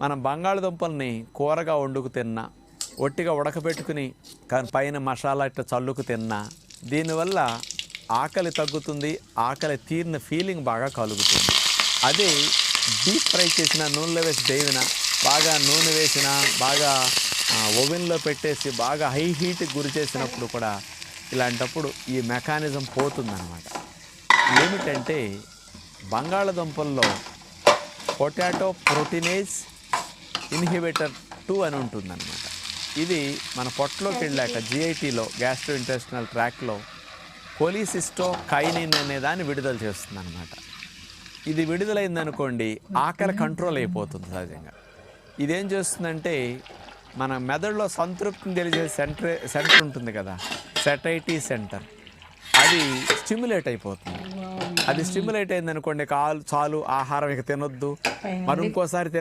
మనం బంగాళదుంపల్ని కూరగా వండుకు తిన్నా, ఒట్టిగా ఉడకబెట్టుకుని పైన మసాలా ఇట్లా చల్లుకు తిన్నా దీనివల్ల ఆకలి తగ్గుతుంది, ఆకలి తీరిన ఫీలింగ్ బాగా కలుగుతుంది. అదే డీప్ ఫ్రై చేసిన నూనెలో వేసి దేవిన బాగా నూనె వేసిన బాగా ఓవెన్లో పెట్టేసి బాగా హై హీట్కి గురి చేసినప్పుడు కూడా ఇలాంటప్పుడు ఈ మెకానిజం పోతుందన్నమాట. ఏమిటంటే బంగాళదుంపల్లో పొటాటో ప్రోటీనేజ్ ఇన్హిబిటర్ 2 అని ఉంటుందన్నమాట. ఇది మన పొట్టలోకి వెళ్ళాక జిఐటీలో గ్యాస్ట్రో ఇంటెస్టినల్ ట్రాక్లో కొలిసిస్టోకైనిన్ అనే దాన్ని విడుదల చేస్తుందన్నమాట. ఇది విడుదలైందనుకోండి ఆకలి కంట్రోల్ అయిపోతుంది సహజంగా. ఇదేం చేస్తుందంటే మన మెదడులో సంతృప్తిని తెలిసే సెంటర్ ఉంటుంది కదా, సెటైటీ సెంటర్, అది స్టిమ్యులేట్ అయిపోతుంది. అది స్టిమ్యులేట్ అయిందనుకోండి చాలు ఆహారం ఇక తినొద్దు, మరి ఇంకోసారి